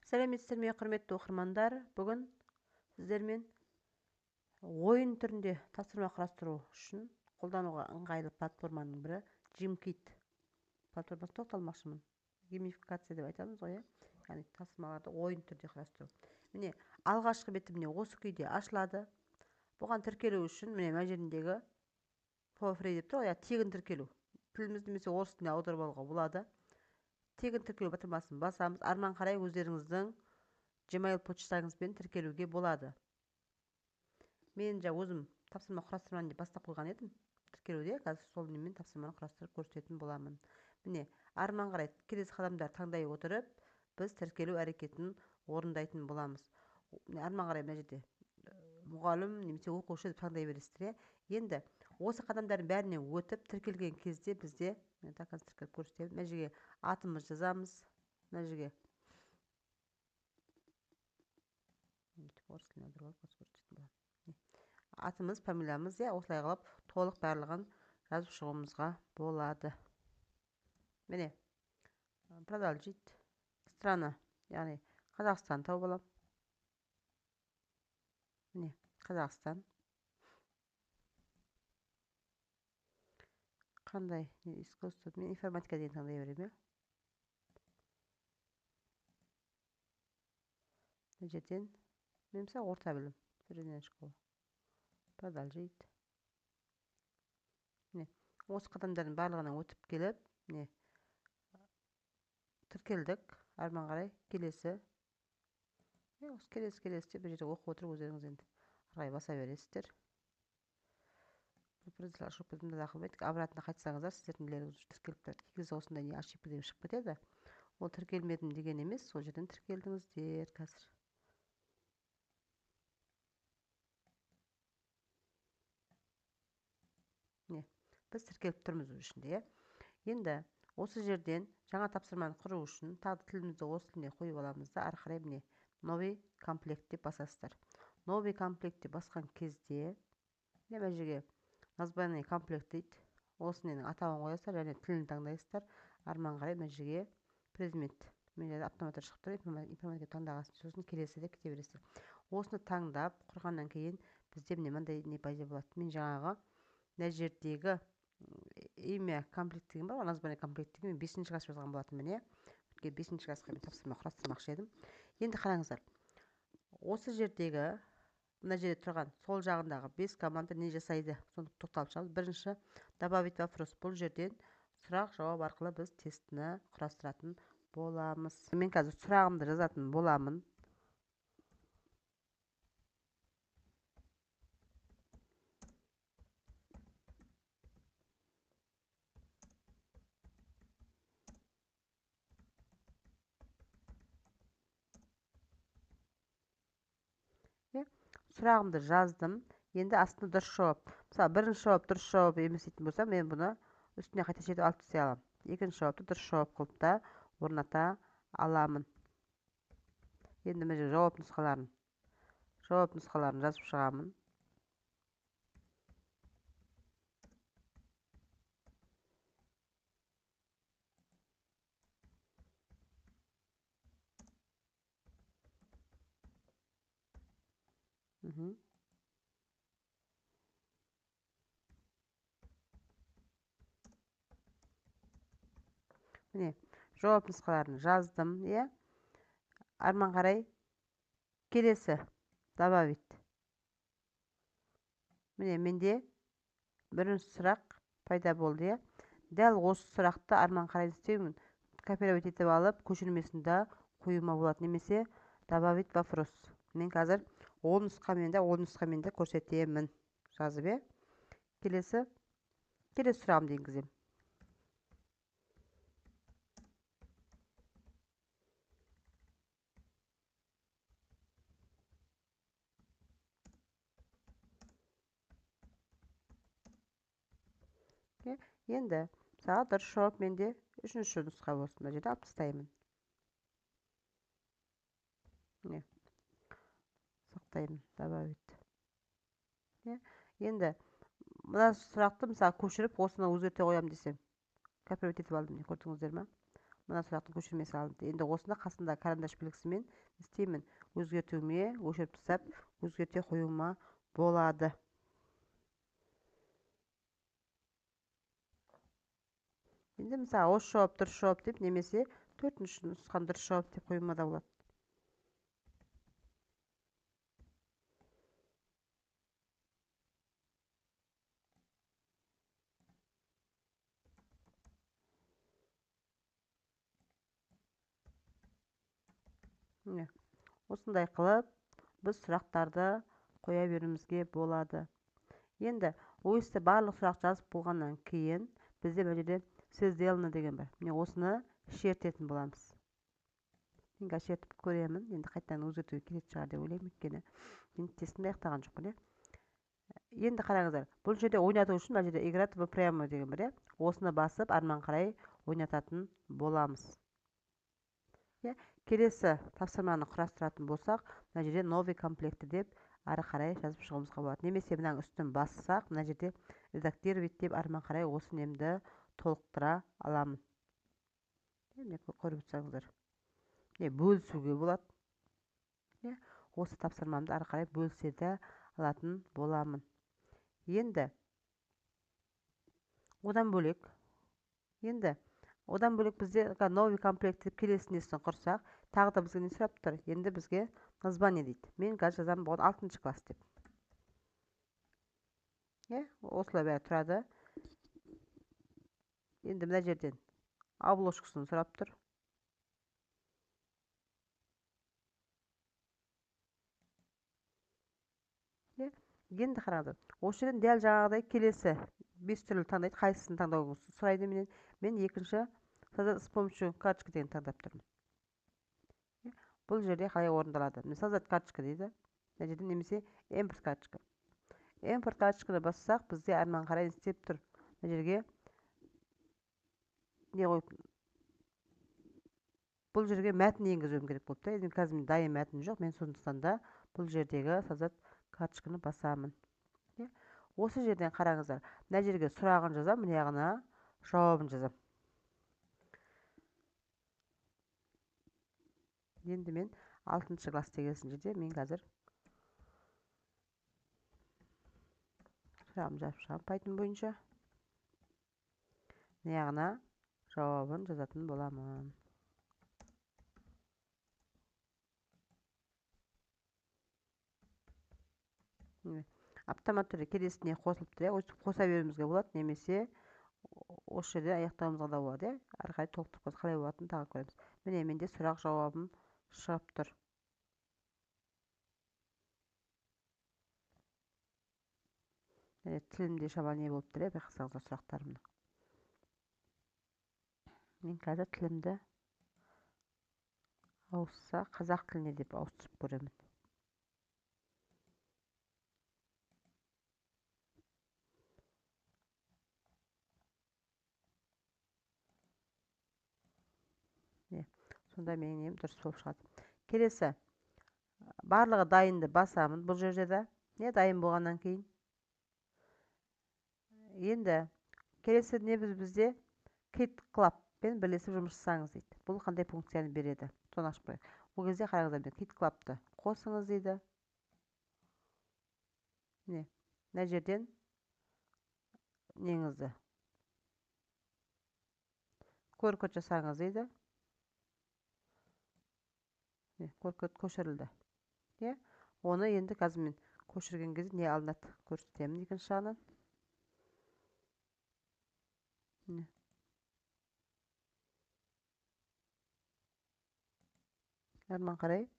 Сәлеметсіздер ме, құрметті оқырмандар? Бүгін сіздермен ойын түрінде тапсырма құрастыру үшін қолдануға ыңғайлы платформаның бірі Gymkit платформасын тоқталмақшымын. Геймификация деп айтамыз ғой, яғни тапсырмаларды ойын түрде құрастыру. Міне, алғашқы беті міне осы күйде ашылады. Бұған тіркелу үшін міне мына жеріндегі for free деп тұр ғой, тегін тіркелу. Тілімізді немесе орыс тіліне аударып алуға болады. Тегін тіркелу батырмасын басамыз. Арман қарай өздеріңіздің Gmail почтаңызбен тіркелуге болады. Мен өзім тапсырма құрастырман деп бастап қойған едім. Тіркелуде қазір сол немен тапсырманы құрастырып көрсететін боламын. Міне, арман қарай келесі қадамдар таңдай отырып, біз тіркелу әрекетін орындайтын боламыз. Арман қарай мына жерде мұғалім немесе оқушы деп таңдай бересіздер. Енді осы қадамдардың бәріне өтіп тіркелген кезде бізде тіркеліп көрсетемін. Мына жерге атымыз жазамыз. Мына жерге атымыз, фамилиямыз, осылай қылып толық барлығын жазып шығуымызға болады. Міне, продолжить страна, яғни Қазақстан тауып аламын. Міне, Қазақстан. Қандай искусство? Мен информатика деген таңдай беремін. Мына жерден мен мысалы орта білім, средняя школа. Продолжить. Міне, осы қадамдардың барлығынан өтіп келіп, міне, тіркелдік. Арман қарай келесі. Келесі деп бір жерде оқып отырып өздеріңіз енді арай баса бересіздер. Обратно қайтсаңыздар, сіздердің нелеріңіз тіркеліп тұрады. Кей осындай не ошибка деп шығып кетеді. Ол тіркелмедім деген емес, сол жерден тіркелдіңіздер қазір. Не, біз тіркеліп тұрмыз ішінде. Енді осы жерден жаңа тапсырманы құру үшін тағы тілімізді орыс тіліне қойып аламыз да, ары қарай міне новый комплект деп басасыздар. Новый комплект деп басқан кезде мына жерге название комплект дейді. Осының атауын қоясыздар және тілін таңдайсыздар. Арман қарай мына жерге предмет. Мен жерде автоматты шығып тұр. Информатика таңдағасын сосын келесі деп кете бересіздер. Осыны таңдап құрғаннан кейін бізде мынандай не пайда болады. Мен жаңағы мына жердегі имя комплект деген бар ғой, название комплект деген мен 5-ші класс жазған болатын міне. 5-ші классқа мен тапсырма құрастырмақшы едім. Енді қараңыздар. Осы жердегі мына жерде тұрған сол жағындағы 5 команда не жасайды? Соны тоқталып шығамыз. Бірінші добавить вопрос. Бұл жерден сұрақ жауап арқылы біз тестіні құрастыратын боламыз. Мен қазір сұрағымды жазатын боламын. Сұрағымды жаздым. Енді астына дұрыс жауап. Мысалы, бірінші жауап дұрыс жауап емес дейтін болса, мен бұны үстіне қайта шетіп алып тастай аламын. Екінші жауапты дұрыс жауап қылып та орната аламын. Енді мына жауап нұсқаларын жазып шығамын. Міне, жауап нұсқаларын жаздым, е. Арман қарай келесі добавить. Міне, менде бірінші сұрақ пайда болды, е. Дәл осы сұрақты арман қарай істеймін. Копировать етіп алып, көшірмесінде қоюыма болады, немесе добавить вопрос. Мен қазір ол нұсқамен де көрсетемін. Жазып, е. Келесі сұрағымды енгіземін. Енді мысалы дұрыс жауап менде үшінші нұсқа болсын. Мына жерде алып тастаймын. Сақтаймын, добавить. Енді мына сұрақты мысалы көшіріп осыны өзгерте қоямын десем, копировать етіп алдым, көрдіңіздер ме? мына сұрақтың көшірмесі алынды. Енді осында қасында карандаш белгісімен істеймін. Өзгертуіме өшіріп тастап өзгерте қоюыма болады. Енді мысалы осы жауап дұрыс жауап деп, немесе төртінші нұсқан дұрыс жауап деп қоюыма да болады. Міне осындай қылып біз сұрақтарды қоя беруімізге болады. Енді ойысты барлық сұрақ жазып болғаннан кейін бізде бұл жерде все сделано деген бар. Міне осыны шертетін боламыз. Мен қазір шертіп көремін. Енді қайтадан өзгертуге керек шығар деп ойлаймын, өйткені мен тестімді аяқтаған жоқпын. Енді қараңыздар, бұл жерде ойнату үшін бұл жерде играть в прямо деген бар. Осыны басып арман қарай ойнататын боламыз. Келесі тапсырманы құрастыратын болсақ, мына жерде новый комплекті деп ары қарай жазып шығуымызға болады. Немесе мынаның үстін бассақ, мына жерде редактировать деп арман қарай осы немді толықтыра аламын. Міне көріп отырсаңыздар. Бөлісуге болады. Осы тапсырмамды ары қарай бөлісе де алатын боламын. Енді одан бөлек бізде новый комплект деп келесінесін құрсақ, тағы да бізге не сұрап тұр? Енді бізге название дейді. Мен қазір жазамын бұған 6-шы класс деп. Осылай бәрі тұрады. Енді мына жерден обложкасын сұрап тұр. Енді қараңыздар. Осы жерден дәл жаңағыдай келесі 5 түрлі таңдайды. Қайсысын таңдауыңызды сұрайды менен. Мен екінші с помощью карточки деген таңдап тұрмын. Бұл жерде қалай орындалады? Мен создать карточка дейді. Мына жерде немесе импорт карточка. Импорт карточканы бассақ, бізде арман қарай істеп тұр. Мына жерге бұл жерге мәтін енгізуім керек болды. Енді қазір мен дайын мәтін жоқ. Мен сондықтан да бұл жердегі создать карточканы басамын. Осы жерден қараңыздар. Мына жерге сұрағын жазамын, мына жағына жауабын жазамын. Енді мен 6-шы класс дегесін жерде мен қазір сұрағын жазып шығамын Python бойынша. Мына жағына жауабын жазатын боламын. Автомат түрде келесіне қосылып тұр. Қоса беруімізге болады, немесе осы жерде аяқтауымызға да болады. Ары қарай толықтырып қалай болатынын тағы көреміз. Міне менде сұрақ жауабым шығып тұр. Тілімде шамалы не болып тұр, байқасаңыздар сұрақтарымды. Мен қазір тілімді ауысса қазақ тіліне деп ауыстырып көремін. Сонда менің нем дұрыс болып шығады. Келесі барлығы дайынды басамын бұл жерде де. Дайын болғаннан кейін. Енді келесі не бізде Kit Clubпен бірлесіп жұмыс жасаңыз дейді. Бұл қандай функцияны береді? Соны ашып қояйық. Бұл кезде қараңыздар, Kit Clubты қосыңыз дейді. Мына жерден неңізді көркөт жасаңыз дейді. Көркөт көшірілді. Оны енді қазір мен көшірген кезде не алынады көрсетемін екінші жағынан. Арман қарай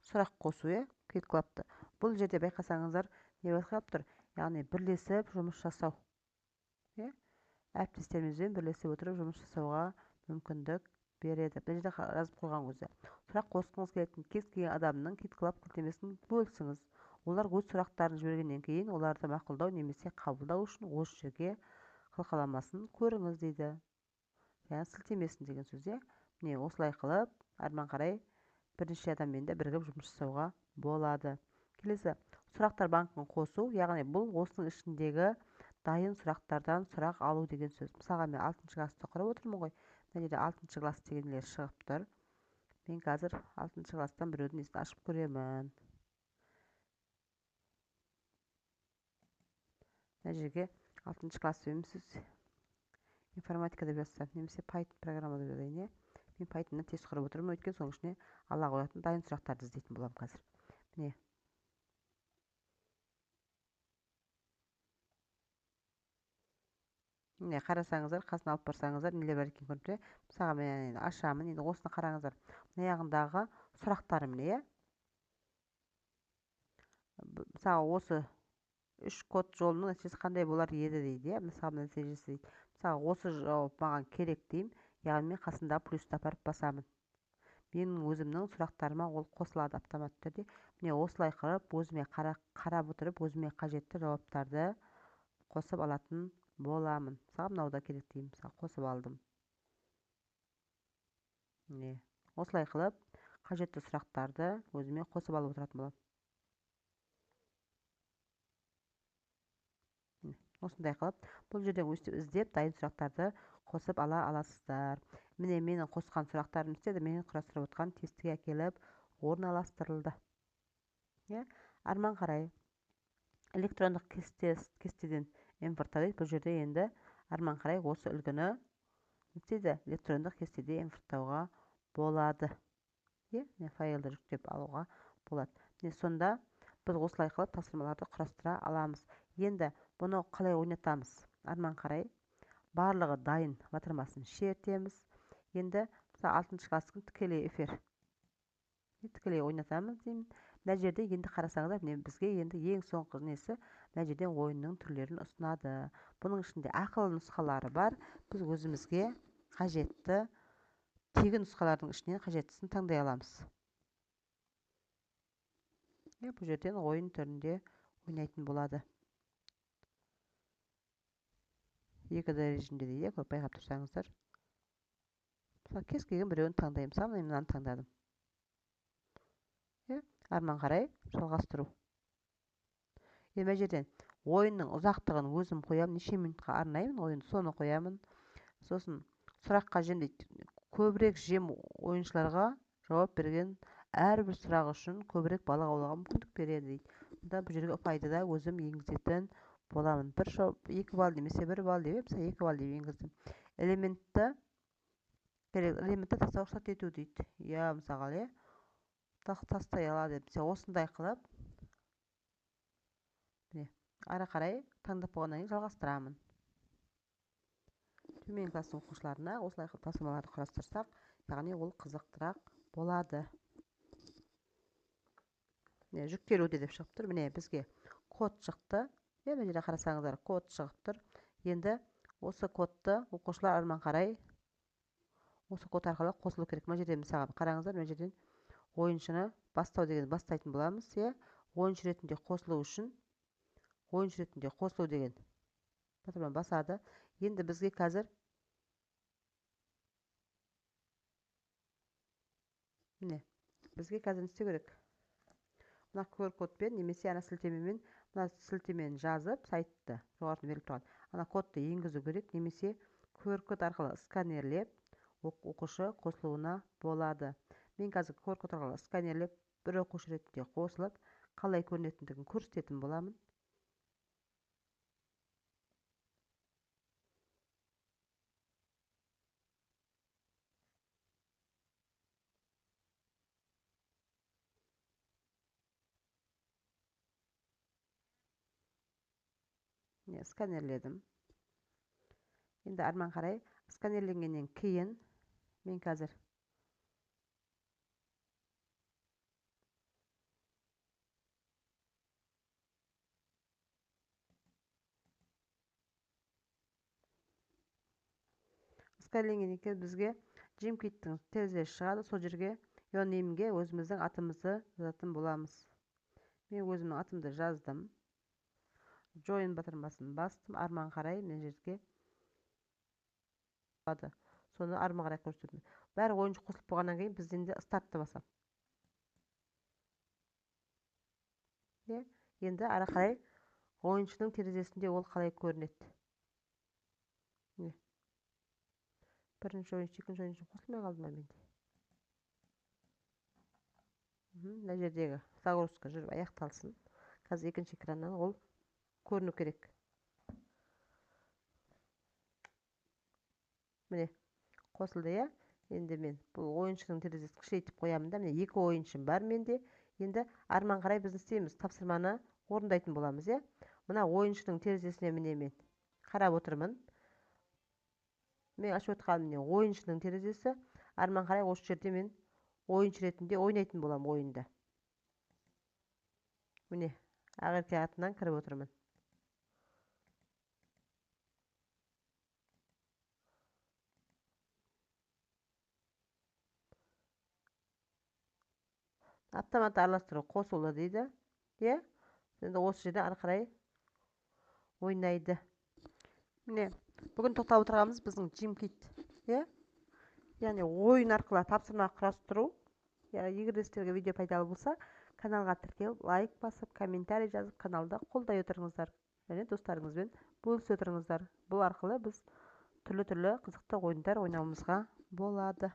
сұрақ қосу, Kit Clubты. Бұл жерде байқасаңыздар не байқап тұр? Яғни бірлесіп жұмыс жасау. Әріптестерімізбен бірлесіп отырып жұмыс жасауға мүмкіндік береді. Бұл жерде жазып қойған өзі. Сұрақ қосқыңыз келетін кез келген адамның Kit Club кілтемесін бөлісіңіз. Олар өз сұрақтарын жібергеннен кейін оларды мақұлдау немесе қабылдау үшін осы жерге қылқаламасын көріңіз дейді. Яғни сілтемесін деген сөз. Міне осылай қылып арман қарай бірінші адаммен де бірігіп жұмыс жасауға болады. Келесі сұрақтар банкін қосу, яғни бұл осының ішіндегі дайын сұрақтардан сұрақ алу деген сөз. Мысалға мен 6-шы класты құрып отырмын ғой. мына жерде 6 класс дегендер шығып тұр. Мен қазір 6 класстан біреудің есін ашып көремін. Мына жерге 6 класс деймісіз. Информатика деп жазсам, немесе Python программа деп жазайын, иә. Мен Python'нан тест құрып отырмын, өйткені соның ішіне ала қоятын дайын сұрақтарды іздейтін боламын қазір. Міне. Міне қарасаңыздар, қасына алып барсаңыздар, нелер бар екен көрініп. Мысалға мен ашамын, енді осыны қараңыздар. Мына жағындағы сұрақтары міне, иә. Мысалға осы 3 код жолының нәтижесі қандай болар еді дейді, иә. Мысалға нәтижесі дейді. Мысалға осы жауап маған керек деймін, яғни мен қасында плюсты апарып басамын. Менің өзімнің сұрақтарыма ол қосылады автоматты түрде. Міне осылай қылып, өзіме қарап отырып, өзіме қажетті жауаптарды қосып алатын боламын. Мысалы, мынау да керек деймін, мысалы, қосып алдым. Міне, осылай қылып, қажетті сұрақтарды өзіме қосып алып отыратын боламын. Осындай қылып, бұл жерден өстіп іздеп, дайын сұрақтарды қосып ала аласыздар. Міне менің қосқан сұрақтарым істеді, мен құрастырып отқан тестіге әкеліп орналастырылды. Арман қарай. Электрондық кестеден импорттау. Бұл жерде енді арман қарай осы үлгіні электрондық кестеде импорттауға болады. Файлды жүктеп алуға болады. Сонда біз осылай қылып тапсырмаларды құрастыра аламыз. Енді бұны қалай ойнатамыз? Арман қарай барлығы дайын батырмасын шертеміз. Енді 6 класстың тікелей эфир. Тікелей ойнатамыз деймін. Мына жерде енді қарасаңыздар, бізге енді ең соңғы несі мына жерден ойынның түрлерін ұсынады. Бұның ішінде ақылы нұсқалары бар. Біз өзімізге қажетті тегін нұсқалардың ішінен қажеттісін таңдай аламыз. Бұл жерден ойын түрінде ойнайтын болады. Екі режимде дейді, көп байқап тұрсаңыздар. Кез келген біреуін таңдаймын. Мысалы, мен мынаны таңдадым. Арман қарай жалғастыру. Мына жерден ойынның ұзақтығын өзім қоямын, неше минутқа арнаймын, ойынды соны қоямын. Сосын сұраққа көбірек жем ойыншыларға жауап берген әрбір сұрақ үшін көбірек балық аулауға мүмкіндік береді дейді. Бұл жерге ұпайды да өзім енгізетін боламын. 2 балл немесе 1 балл деп, мысалы 2 балл деп енгіздім. Элементті тастауға рұқсат ету дейді. Мысалы, тастай алады. Осындай қылып, ары қарай таңдап болғаннан кейін жалғастырамын. Төмен класстың оқушыларына осылай тапсырмаларды құрастырсақ, яғни ол қызықтырақ болады. Жүктелуде деп шығып тұр. Міне бізге код шықты. Мына жерде қарасаңыздар, код шығып тұр. Енді осы кодты оқушылар арман қарай осы код арқылы қосылу керек. Мына жерде мысалға қараңыздар, мына жерден ойыншыны бастау деген бастайтын боламыз. Ойыншы ретінде қосылу үшін ойыншы ретінде қосылу деген батырманы басады. Енді бізге қазір не істеу керек? Мына QR кодпен немесе ана сілтемемен, мына сілтемені жазып, сайтты жоғарыда беріліп тұрған ана кодты енгізу керек, немесе QR код арқылы сканерлеп оқушы қосылуына болады. Мен қазір QR код арқылы сканерлеп бір оқушы ретінде қосылып, қалай көрінетіндігін көрсететін боламын. Сканерледім. Енді арман қарай сканерленгеннен кейін мен қазір сканерленгеннен кейін бізге Джимкиттің терезесі шығады. Сол жерге йонеймге өзіміздің атымызды жазатын боламыз. Мен өзімнің атымды жаздым. Join батырмасын бастым. Арман қарай мен жерге болады. Соны арман қарай көрсетемін. Бәрі ойыншы қосылып болғаннан кейін бізден де стартты басам. Енді ары қарай ойыншының терезесінде ол қалай көрінеді. бірінші ойыншы екінші ойыншы қосылмай қалды ма менде? Мына жердегі загрузка жүріп аяқталсын. Қазір екінші экраннан ол көріну керек. Міне қосылды, иә. Енді мен бұл ойыншының терезесін кішірейтіп қоямын да. Міне 2 ойыншым бар менде. Енді арман қарай біз істейміз, тапсырманы орындайтын боламыз, иә. Мына ойыншының терезесіне міне мен қарап отырмын. Мен ашып отқаным міне ойыншының терезесі. Арман қарай осы жерде мен ойыншы ретінде ойнайтын боламын ойында. Міне ақерке атынан кіріп отырмын. Автомат араластыру қосулы дейді. Иә? Енді осы жерде ары қарай ойнайды. Міне, бүгін тоқталып отырғанымыз біздің JimKit. Иә? Яғни ойын арқылы тапсырма құрастыру. Егер сіздерге видео пайдалы болса, каналға тіркеліп, лайк басып, комментарий жазып, каналды қолдай отырыңыздар. Және достарыңызбен бөлісіп отырыңыздар. Бұл арқылы біз түрлі қызықты ойындар ойнауымызға болады.